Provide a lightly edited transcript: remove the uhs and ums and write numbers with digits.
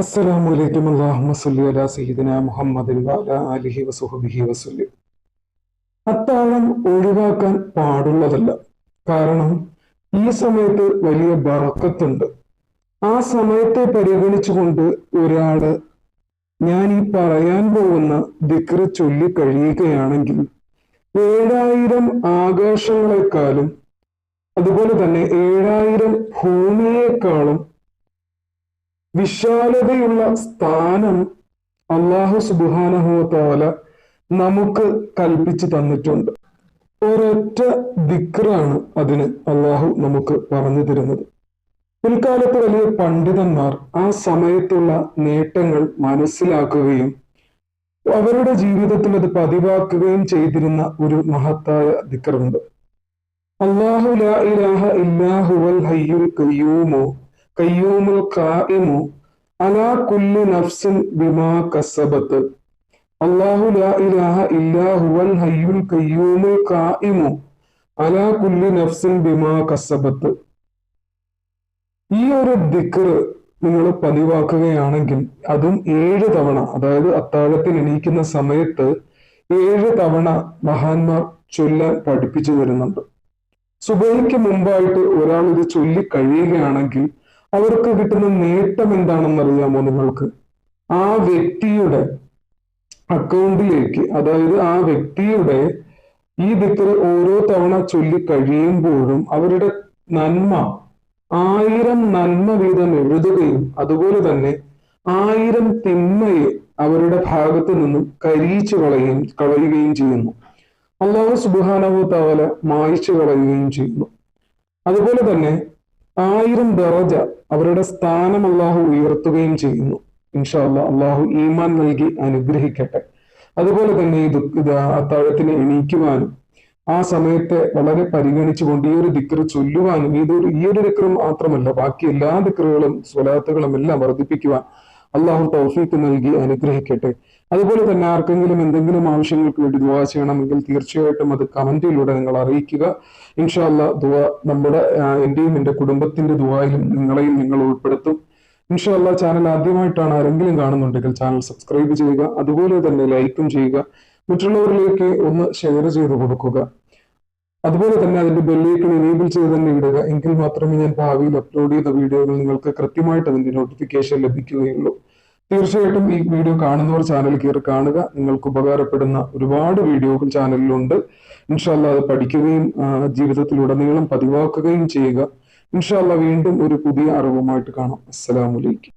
അസ്സലാമലൈക്കും. അല്ലാഹുമ്മ സ്വല്ലി അലാ സയ്യിദിനാ മുഹമ്മദിൻ വഅലാ ആലിഹി വസഹ്ബിഹി വസല്ലം. അത്താഴം ഒഴിവാക്കാൻ പാടുള്ളതല്ല. കാരണം ഈ സമയത്ത് വലിയ ബറക്കത്തുണ്ട്. ആ സമയത്തെ പരിഗണിച്ചുകൊണ്ട് ഒരാള് ഞാൻ ഈ പറയാൻ പോകുന്ന ദിക്റ് ചൊല്ലി കഴിയുകയാണെങ്കിൽ 7000 ആകാശങ്ങളെക്കാളും അതുപോലെ തന്നെ 7000 ഭൂമിയെക്കാളും വിശാലതയുള്ള സ്ഥാനം അള്ളാഹു സുബ്ഹാനഹു വ തആല നമുക്ക് കൽപ്പിച്ചു തന്നിട്ടുണ്ട്. ഒരൊറ്റ ദിക്റാണ് അതിന് അള്ളാഹു നമുക്ക് പറഞ്ഞു തരുന്നത്. പിൽക്കാലത്ത് വലിയ പണ്ഡിതന്മാർ ആ സമയത്തുള്ള നേട്ടങ്ങൾ മനസ്സിലാക്കുകയും അവരുടെ ജീവിതത്തിൽ അത് പതിവാക്കുകയും ചെയ്തിരുന്ന ഒരു മഹത്തായ ദിക്റുണ്ട്. അല്ലാഹു ലാ ഇലാഹ ഇല്ലാ ഹുവൽ ഹയ്യുൽ ഖയ്യൂമുൽ ഖായിമു അലാ കുല്ലി നഫ്സിൻ ബിമാ കസബത്ത്. അല്ലാഹു ലാ ഇലാഹ ഇല്ലാ ഹുവൽ ഹയ്യുൽ ഖയ്യൂമുൽ ഖായിമു അലാ കുല്ലി നഫ്സിൻ ബിമാ കസബത്ത്. ഈ ഒരു ദിക്ർ നിങ്ങൾ പതിവാക്കുകയാണെങ്കിൽ അതും 7 തവണ, അതായത് അത്താഴത്തിൽ എണീക്കുന്ന സമയത്ത് 7 തവണ മഹാന്മാർ ചൊല്ലാൻ പഠിപ്പിച്ചു തരുന്നുണ്ട്. സുബഹിക്ക് മുമ്പായിട്ട് ഒരാൾ ഇത് ചൊല്ലി കഴിയുകയാണെങ്കിൽ അവർക്ക് കിട്ടുന്ന നേട്ടം എന്താണെന്ന് അറിയാമോ നിങ്ങൾക്ക്? ആ വ്യക്തിയുടെ അക്കൗണ്ടിലേക്ക്, അതായത് ആ വ്യക്തിയുടെ ഈ ദിക്ർ ഓരോ തവണ ചൊല്ലി കഴിയുമ്പോഴും അവരുടെ നന്മ 1000 നന്മ വീതം എഴുതുകയും അതുപോലെ തന്നെ 1000 തിന്മയെ അവരുടെ ഭാഗത്ത് നിന്നും കരിയിച്ചു കളയുകയും ചെയ്യുന്നു. അല്ലാഹു സുബ്ഹാനഹു വ തആല മായ്ച്ചു കളയുകയും ചെയ്യുന്നു. അതുപോലെ തന്നെ 1000 ദറജ അവരുടെ സ്ഥാനം അല്ലാഹു ഉയർത്തുകയും ചെയ്യുന്നു. ഇൻഷാ അല്ലാഹ് അല്ലാഹു ഈമാൻ നൽകി അനുഗ്രഹിക്കട്ടെ. അതുപോലെ തന്നെ ഇത് അത്താഴത്തിന് എണീക്കുവാനും ആ സമയത്തെ വളരെ പരിഗണിച്ചുകൊണ്ട് ഈ ഒരു ദിക്ർ ചൊല്ലുവാനും ഈ ഒരു ദിക്ർ മാത്രമല്ല ബാക്കി എല്ലാ ദിക്റുകളും സ്വലാത്തുകളും എല്ലാം വർദ്ധിപ്പിക്കുവാൻ അള്ളാഹു തൗഫീഖ് നൽകി അനുഗ്രഹിക്കട്ടെ. അതുപോലെ തന്നെ ആർക്കെങ്കിലും എന്തെങ്കിലും ആവശ്യങ്ങൾക്ക് വേണ്ടി ദുആ ചെയ്യണമെങ്കിൽ തീർച്ചയായിട്ടും അത് കമന്റിലൂടെ നിങ്ങൾ അറിയിക്കുക. ഇൻഷാ അല്ലാഹ് ദുആ എന്റെയും എന്റെ കുടുംബത്തിന്റെ ദുആയിലും നിങ്ങളെയും നിങ്ങൾ ഉൾപ്പെടുത്തും. ഇൻഷാ അല്ലാഹ് ചാനൽ ആദ്യമായിട്ടാണ് ആരെങ്കിലും കാണുന്നുണ്ടെങ്കിൽ ചാനൽ സബ്സ്ക്രൈബ് ചെയ്യുക, അതുപോലെ തന്നെ ലൈക്കും ചെയ്യുക, മറ്റുള്ളവരിലേക്ക് ഒന്ന് ഷെയർ ചെയ്ത് കൊടുക്കുക. അതുപോലെ തന്നെ അതിന്റെ ബെല്ലൈക്കൺ എനേബിൾ ചെയ്ത് തന്നെ ഇടുക. എങ്കിൽ മാത്രമേ ഞാൻ ഭാവിയിൽ അപ്ലോഡ് ചെയ്ത വീഡിയോകൾ നിങ്ങൾക്ക് കൃത്യമായിട്ട് അതിന്റെ നോട്ടിഫിക്കേഷൻ ലഭിക്കുകയുള്ളൂ. തീർച്ചയായിട്ടും ഈ വീഡിയോ കാണുന്നവർ ചാനൽ കയറി കാണുക. നിങ്ങൾക്ക് ഉപകാരപ്പെടുന്ന ഒരുപാട് വീഡിയോകൾ ചാനലിലുണ്ട്. ഇൻഷാ അല്ലാഹ് അത് പഠിക്കുകയും ജീവിതത്തിലുടനീളം പതിവാക്കുകയും ചെയ്യുക. ഇൻഷാ അല്ലാഹ് വീണ്ടും ഒരു പുതിയ അറിവുമായിട്ട് കാണാം. അസ്സലാമു അലൈക്കും.